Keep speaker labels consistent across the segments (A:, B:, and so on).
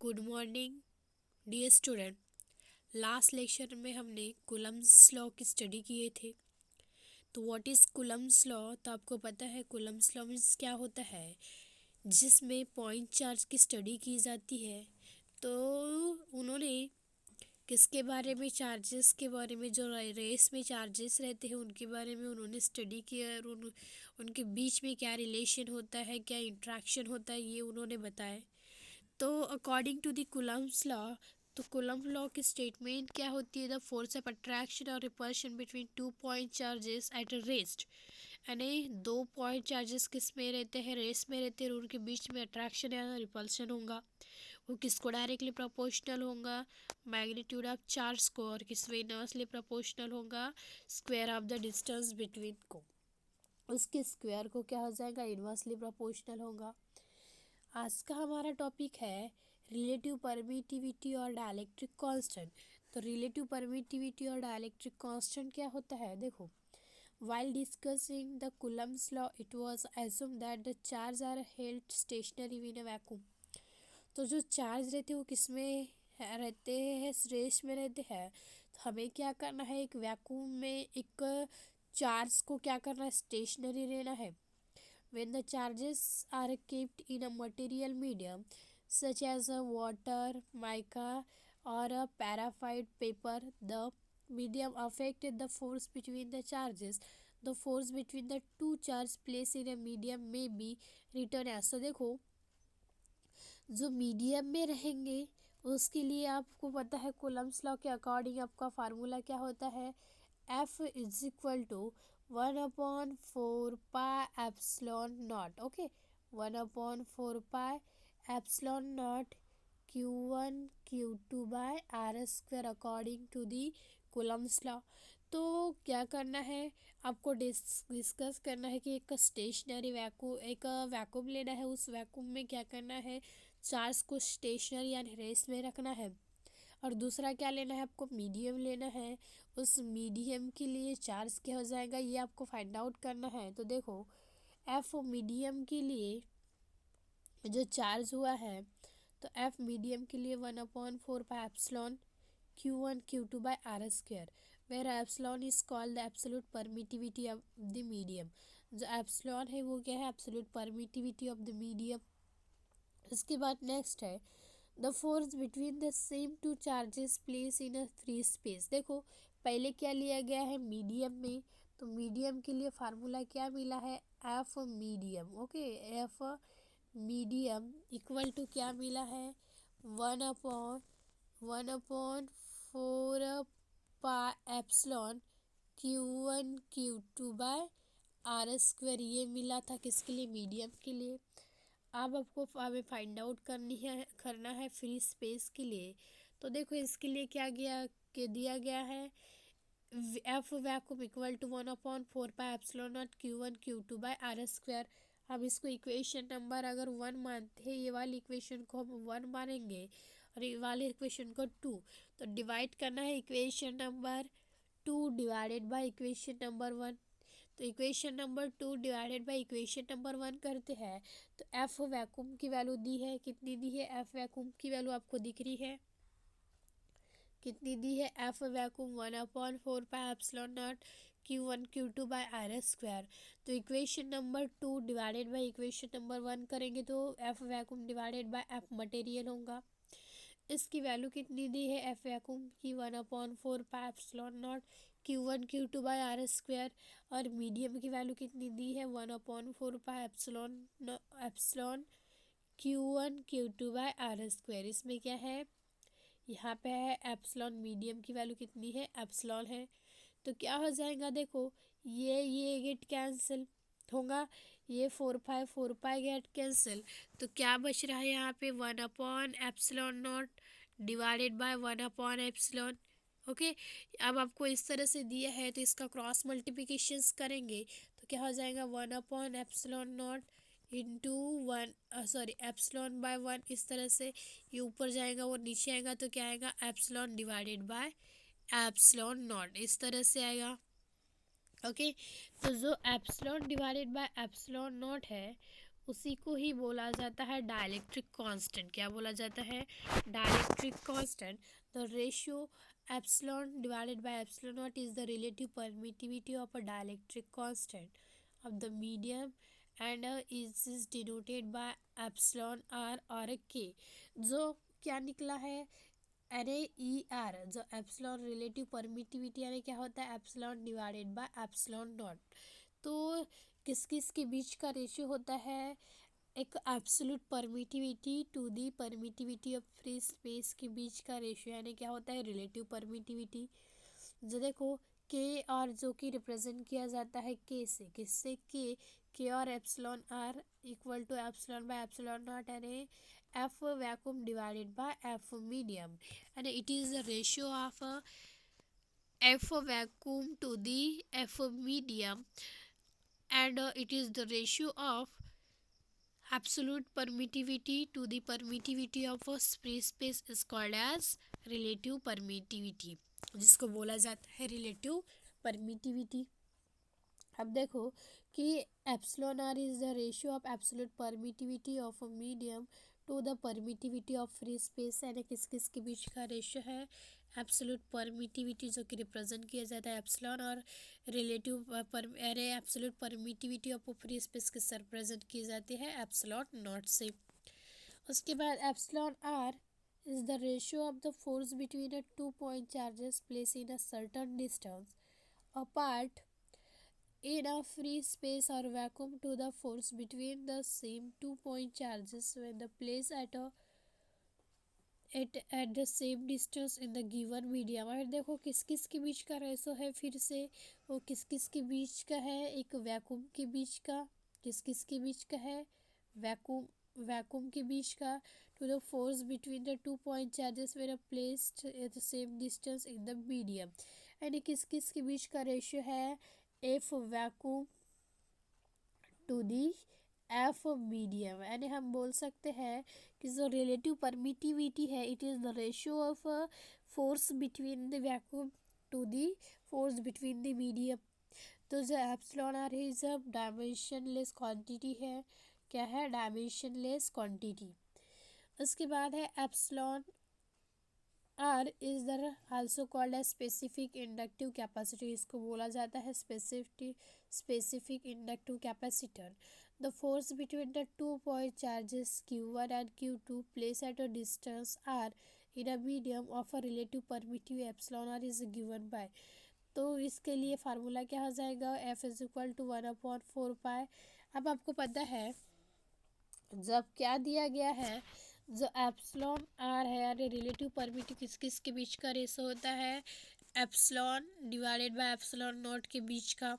A: Good morning dear student. Last lecture में हमने Coulomb's law की स्टडी किए थे। तो व्हाट इज़ कूलम्स लॉ? तो आपको पता है कूलम्स लॉ मीन्स क्या होता है, जिसमें पॉइंट चार्ज की स्टडी की जाती है। तो उन्होंने किसके बारे में, चार्जेस के बारे में, जो रेस में चार्जेस रहते हैं उनके बारे में उन्होंने स्टडी किया और उनके बीच में क्या रिलेशन होता है, क्या इंट्रैक्शन होता है, ये उन्होंने बताया। तो according to the Coulomb's law, तो कूलम लॉ की स्टेटमेंट क्या होती है? द फोर्स ऑफ अट्रैक्शन और repulsion between 2 point charges at a rest. यानी 2 पॉइंट चार्जेस किस में रहते हैं, रेस में रहते हैं, और उनके बीच में अट्रैक्शन या रिपल्शन होगा। वो किसको डायरेक्टली प्रोपोर्शनल होगा? मैग्नीट्यूड ऑफ चार्ज को। और किसमें इनवर्सली प्रोपोर्शनल होगा? Square of the distance between को। उसके स्क्वायर को क्या हो जाएगा? इनवर्सली प्रोपोर्शनल होगा। आज का हमारा टॉपिक है रिलेटिव परमिटिविटी और डाइलेक्ट्रिक कांस्टेंट। तो रिलेटिव परमिटिविटी और डाइलेक्ट्रिक कांस्टेंट क्या होता है? देखो, while discussing the Coulomb's law it was assumed that the charges are held stationary in a vacuum। तो जो चार्ज रहते हैं वो किस में रहते हैं? रेस्ट में रहते हैं। तो हमें क्या करना है, एक वैक्यूम में एक चार्ज को क्या करना है? स्टेशनरी रहना है। When the charges are kept in a material medium such as a water, mica or a paraffin paper, the medium affected the force between the charges. The force between the two charges placed in a medium may be written as। तो देखो, जो medium में रहेंगे उसके लिए आपको पता है कूलम्स लॉ के अकॉर्डिंग आपका फार्मूला क्या होता है? F is equal to 1/4 pi epsilon naught. Okay, 1/4 pi epsilon not Q1 Q2/R² according to the Coulomb's law. तो क्या करना है आपको? डिस्कस करना है कि एक स्टेशनरी वैक्यूम लेना है। उस वैक्यूम में क्या करना है? चार्ज को स्टेशनरी यानी रेस्ट में रखना है। और दूसरा क्या लेना है आपको? मीडियम लेना है। उस मीडियम के लिए चार्ज क्या हो जाएगा, ये आपको फाइंड आउट करना है। तो देखो, एफ मीडियम के लिए जो चार्ज हुआ है, तो एफ मीडियम के लिए 1/4 pi epsilon Q1 Q2/R², where epsilon is called the absolute permittivity of the medium. जो एप्सिलॉन है वो क्या है? Absolute permittivity of the medium. इसके बाद नेक्स्ट है the force between the same two charges placed in a free space. देखो, पहले क्या लिया गया है? मीडियम में। तो मीडियम के लिए फार्मूला क्या मिला है? F medium. Okay, F medium equal to क्या मिला है? 1/4 एप्सिलॉन Q1 Q2/R²। ये मिला था किसके लिए? मीडियम के लिए। अब आपको हमें फाइंड आउट करना है फ्री स्पेस के लिए। तो देखो, इसके लिए क्या दिया गया है? F vacuum equal to 1/4 pi epsilon not Q1 Q2/R²। हम इसको इक्वेशन नंबर अगर 1 मानते हैं, ये वाली इक्वेशन को हम 1 मानेंगे और ये वाली इक्वेशन को 2। तो डिवाइड करना है equation number 2 divided by equation number 1। तो equation number 2 divided by equation number 1 करते हैं। तो एफ वैक्यूम की वैल्यू दी है, कितनी दी है? एफ वैक्यूम की वैल्यू आपको दिख रही है, कितनी दी है? F vacuum 1/4 pi epsilon not Q1 Q2/R²। तो equation number 2 divided by equation number 1 करेंगे तो F vacuum divided by F material होगा। इसकी वैल्यू कितनी दी है? एफ वैक्यूम की 1/4 pi epsilon not Q1 Q2/R²। और मीडियम की वैल्यू कितनी दी है? 1/4 पाई एप्सिलॉन Q1 Q2/R²। इसमें क्या है? यहाँ पे है एप्सिलॉन। मीडियम की वैल्यू कितनी है? एप्सिलॉन है। तो क्या हो जाएगा? देखो, ये गेट कैंसिल होगा, ये 4 पाई गेट कैंसिल। तो क्या बच रहा है यहाँ पे? 1/एप्सिलॉन नॉट डिवाइडेड बाय 1/एप्सिलॉन। ओके, अब आपको इस तरह से दिया है तो इसका क्रॉस मल्टीप्लिकेशंस करेंगे तो क्या हो जाएगा? 1/एप्सिलॉन नॉट इंटू 1, सॉरी, एप्सिलॉन/1। इस तरह से ये ऊपर जाएगा और नीचे आएगा तो क्या आएगा? Epsilon divided by epsilon not. इस तरह से आएगा। ओके, तो जो epsilon divided by epsilon not है उसी को ही बोला जाता है डाइलेक्ट्रिक कांस्टेंट। क्या बोला जाता है? Dielectric constant. The ratio epsilon divided by epsilon not is the relative permittivity of a dielectric constant of the medium and is denoted by epsilon R और के। जो क्या निकला है? अरे ई आर, जो एप्सिलॉन रिलेटिव परमिटिविटी यानी क्या होता है? Epsilon divided by epsilon not. तो किस किस के बीच का रेशियो होता है? एक absolute permittivity to the permittivity of free space के बीच का रेशियो यानी क्या होता है? Relative permittivity. जो देखो के और जो कि रिप्रेजेंट किया जाता है के से, किससे? के और epsilon r equal to epsilon by epsilon naught यानी F vacuum divided by F medium and it is the ratio of F vacuum to the F medium and it is the ratio of absolute permittivity to the permittivity of a free space is called as relative permittivity, जिसको बोला जाता है relative permittivity। अब देखो कि epsilon R is the ratio of absolute permittivity of a medium to the permittivity of free space यानी किस किस के बीच का रेशियो है? एब्सोल्यूट परमिटिविटी जो कि रिप्रेजेंट किया जाता है एप्सिलॉन और रिलेटिव अरे absolute permittivity of free space के साथ रिप्रेजेंट की जाती है एप्सिलॉन नॉट से। उसके बाद epsilon R is the ratio of the force between a two point charges placed in a certain distance apart in a free space or vacuum to the force between the same 2 point charges when the place at the same distance in the given medium। और देखो किस किस के बीच का ratio है, फिर से वो किस किस के बीच का है? एक वैक्यूम के बीच का। किस किस के बीच का है? वैक्यूम के बीच का। To the force between the 2 point charges were placed at the same distance in the medium यानी किस किस के बीच का रेशियो है? F vacuum to the F medium यानी हम बोल सकते हैं कि जो रिलेटिव परमिटिविटी है it is the ratio of force between the vacuum to the force between the medium. तो जो एप्सिलॉन आर है इज अ डायमेंशनलेस क्वांटिटी है। क्या है? Dimensionless quantity. उसके बाद है epsilon R is the also called as specific inductive capacity. इसको बोला जाता है specific inductive capacitor. The force between the 2 point charges Q1 and Q2 place at a distance R in a medium of a relative permittive epsilon R is given by. तो इसके लिए formula क्या हो जाएगा? F is equal to 1/4 pi. अब आपको पता है जब क्या दिया गया है, जो एप्सिलॉन आर है यानी रिलेटिव परमिटिव किस किस के बीच का रेशो होता है? Epsilon divided by epsilon not के बीच का।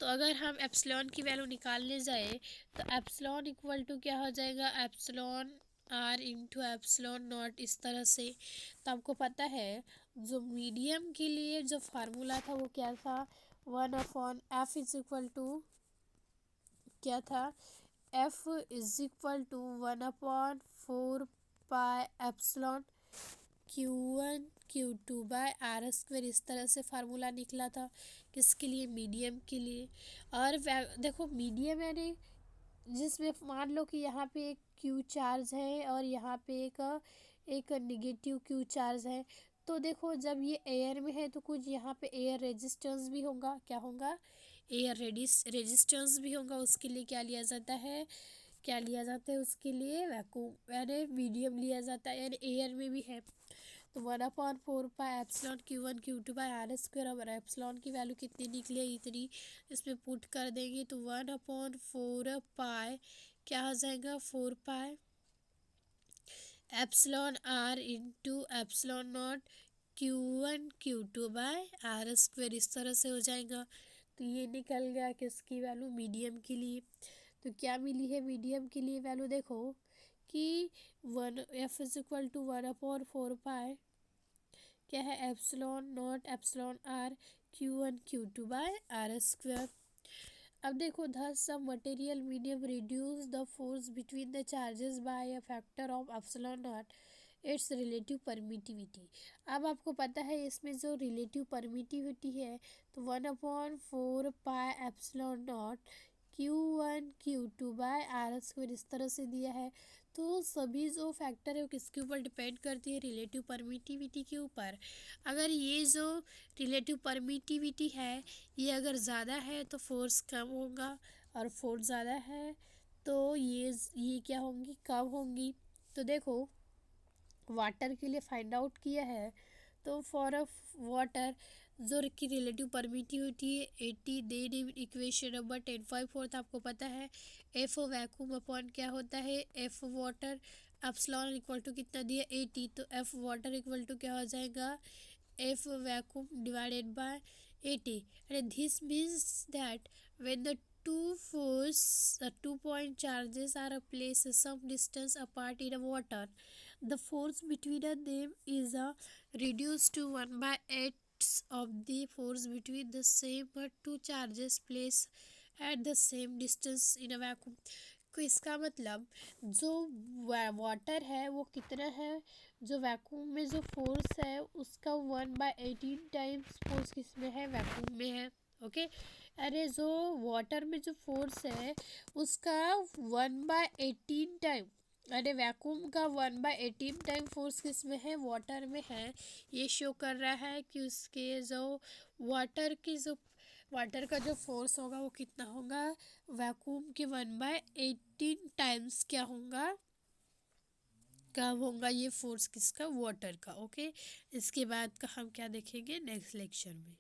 A: तो अगर हम एप्सिलॉन की वैल्यू निकालने जाए तो एप्सिलॉन इक्वल टू क्या हो जाएगा? Epsilon R into epsilon not, इस तरह से। तो आपको पता है जो मीडियम के लिए जो फार्मूला था वो क्या था? 1/f इज इक्वल टू क्या था? F is equal to 1/4 pi epsilon Q1 Q2 by R square, इस तरह से फार्मूला निकला था। किसके लिए? मीडियम के लिए। और देखो मीडियम यानी जिसमें मान लो कि यहाँ पे एक क्यू चार्ज है और यहाँ पे एक निगेटिव क्यू चार्ज है। तो देखो जब ये एयर में है तो कुछ यहाँ पे एयर रेजिस्टेंस भी होगा। क्या होगा? एयर रेजिस्टेंस भी होगा। उसके लिए क्या लिया जाता है? क्या लिया जाता है उसके लिए? वैक्यूम यानी मीडियम लिया जाता है यानी एयर में भी है। तो 1/4 pi epsilon Q1 Q2 by R square. और एप्सिलॉन की वैल्यू कितनी निकली है? इतनी। इसमें पुट कर देंगे तो 1/4 पाई क्या हो जाएगा? 4 pi epsilon R into epsilon not Q1 Q2 by R square, इस तरह से हो जाएगा। तो ये निकल गया किसकी वैल्यू? मीडियम के लिए। तो क्या मिली है मीडियम के लिए वैल्यू? देखो कि F is equal to 1/4 pi क्या है? Epsilon not epsilon R Q1 Q2 by R square. अब देखो thus some material medium reduce the force between the charges by a factor of epsilon naught its relative permittivity। अब आपको पता है इसमें जो रिलेटिव परमिटिविटी है तो 1/4 pi epsilon not Q1 Q2 by R square इस तरह से दिया है। तो सभी जो फैक्टर है वो किसके ऊपर डिपेंड करती है, रिलेटिव परमिटिविटी के ऊपर। अगर ये जो रिलेटिव परमिटिविटी है ये अगर ज़्यादा है तो फोर्स कम होगा, और फोर्स ज़्यादा है तो ये क्या होंगी, कम होंगी। तो देखो वाटर के लिए फाइंड आउट किया है, तो फॉर अ वाटर जो की रिलेटिव परमिटिविटी है 80, देन इक्वेशन नंबर 10.4 आपको पता है एफ वैक्यूम अपॉन क्या होता है, F water epsilon equal to कितना दिया 80, तो एफ वाटर इक्वल टू क्या हो जाएगा, F vacuum divided bye 80। And this means that when the two point charges are placed some distance apart in a water, the force between them is reduced to 1/8 of the force between the same two charges placed at the same distance in a vacuum। तो इसका मतलब जो water है वो कितना है, जो vacuum में जो फोर्स है उसका 1/18 टाइम्स फोर्स किस में है, वैक्यूम में है। ओके। अरे जो वाटर में जो फोर्स है उसका 1/18 टाइम, अरे वैक्यूम का 1/18 टाइम फोर्स किस में है, वाटर में है। ये शो कर रहा है कि उसके जो वाटर का जो फोर्स होगा वो कितना होगा, वैक्यूम के 1/18 टाइम्स क्या होगा, कम होगा ये फोर्स किसका, वाटर का। ओके। इसके बाद का हम क्या देखेंगे नेक्स्ट लेक्चर में।